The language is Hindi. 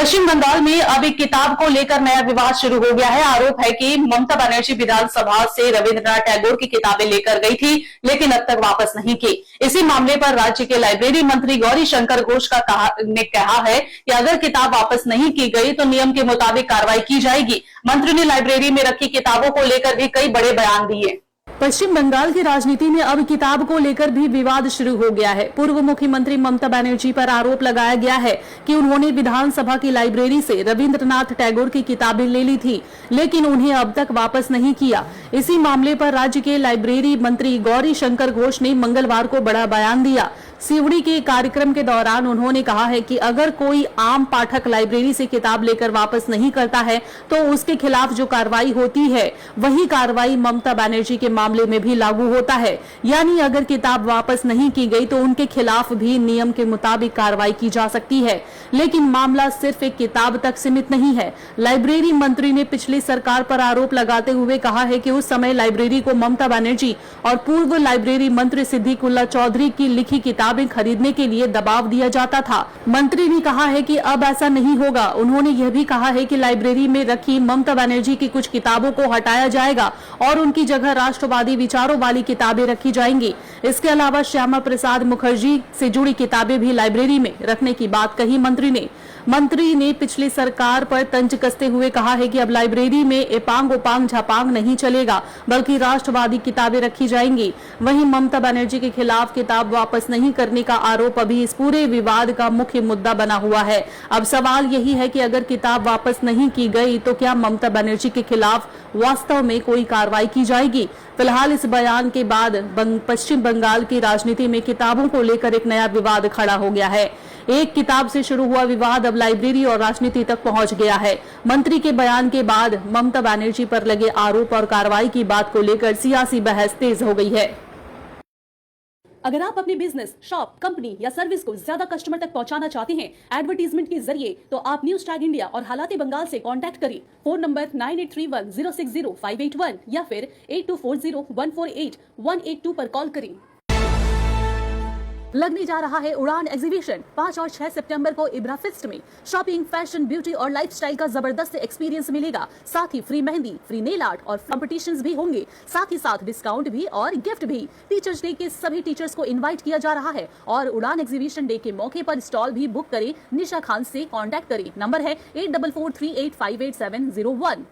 पश्चिम बंगाल में अब एक किताब को लेकर नया विवाद शुरू हो गया है। आरोप है कि ममता बनर्जी विधानसभा से रविंद्रनाथ टैगोर की किताबें लेकर गई थी, लेकिन अब तक वापस नहीं की। इसी मामले पर राज्य के लाइब्रेरी मंत्री गौरी शंकर घोष ने कहा है कि अगर किताब वापस नहीं की गई तो नियम के मुताबिक कार्रवाई की जाएगी। मंत्री ने लाइब्रेरी में रखी किताबों को लेकर भी कई बड़े बयान दिए। पश्चिम बंगाल की राजनीति में अब किताब को लेकर भी विवाद शुरू हो गया है। पूर्व मुख्यमंत्री ममता बनर्जी पर आरोप लगाया गया है कि उन्होंने विधानसभा की लाइब्रेरी से रविंद्रनाथ टैगोर की किताबें ले ली थी, लेकिन उन्हें अब तक वापस नहीं किया। इसी मामले पर राज्य के लाइब्रेरी मंत्री गौरी शंकर घोष ने मंगलवार को बड़ा बयान दिया। सिवड़ी के कार्यक्रम के दौरान उन्होंने कहा है कि अगर कोई आम पाठक लाइब्रेरी से किताब लेकर वापस नहीं करता है तो उसके खिलाफ जो कार्रवाई होती है वही कार्रवाई ममता बनर्जी के मामले में भी लागू होता है। यानी अगर किताब वापस नहीं की गई तो उनके खिलाफ भी नियम के मुताबिक कार्रवाई की जा सकती है। लेकिन मामला सिर्फ एक किताब तक सीमित नहीं है। लाइब्रेरी मंत्री ने पिछली सरकार पर आरोप लगाते हुए कहा है कि उस समय लाइब्रेरी को ममता बनर्जी और पूर्व लाइब्रेरी मंत्री सिद्दीकुल्ला चौधरी की लिखी किताबें खरीदने के लिए दबाव दिया जाता था। मंत्री ने कहा है कि अब ऐसा नहीं होगा। उन्होंने यह भी कहा है कि लाइब्रेरी में रखी ममता बनर्जी की कुछ किताबों को हटाया जाएगा और उनकी जगह राष्ट्रवादी विचारों वाली किताबें रखी जाएंगी। इसके अलावा श्यामा प्रसाद मुखर्जी से जुड़ी किताबें भी लाइब्रेरी में रखने की बात कही मंत्री ने पिछली सरकार पर तंज कसते हुए कहा है कि अब लाइब्रेरी में एपांग ओपांग झापांग नहीं चलेगा, बल्कि राष्ट्रवादी किताबें रखी जाएंगी। वहीं ममता बनर्जी के खिलाफ किताब वापस नहीं करने का आरोप अभी इस पूरे विवाद का मुख्य मुद्दा बना हुआ है। अब सवाल यही है कि अगर किताब वापस नहीं की गई तो क्या ममता बनर्जी के खिलाफ वास्तव में कोई कार्रवाई की जाएगी। फिलहाल इस बयान के बाद पश्चिम बंगाल की राजनीति में किताबों को लेकर एक नया विवाद खड़ा हो गया है। एक किताब से शुरू हुआ विवाद अब लाइब्रेरी और राजनीति तक पहुंच गया है। मंत्री के बयान के बाद ममता बनर्जी पर लगे आरोप और कार्रवाई की बात को लेकर सियासी बहस तेज हो गई है। अगर आप अपने बिजनेस, शॉप, कंपनी या सर्विस को ज्यादा कस्टमर तक पहुंचाना चाहते हैं एडवर्टीजमेंट के जरिए, तो आप न्यूज टैग इंडिया और हालाते बंगाल से कांटेक्ट करें। फोन नंबर 9831060581 या फिर 8240148182 पर कॉल करें। लगने जा रहा है उड़ान एग्जीबिशन 5 और 6 सितंबर को इब्रा फिस्ट में। शॉपिंग, फैशन, ब्यूटी और लाइफस्टाइल का जबरदस्त एक्सपीरियंस मिलेगा। साथ ही free mehndi, free nail art और कॉम्पिटिशंस भी होंगे। साथ ही साथ डिस्काउंट भी और गिफ्ट भी। टीचर्स डे के सभी टीचर्स को इनवाइट किया जा रहा है और उड़ान एग्जीबिशन डे के मौके पर स्टॉल भी बुक करें। निशा खान से कॉन्टैक्ट करें। नंबर है 8443858701।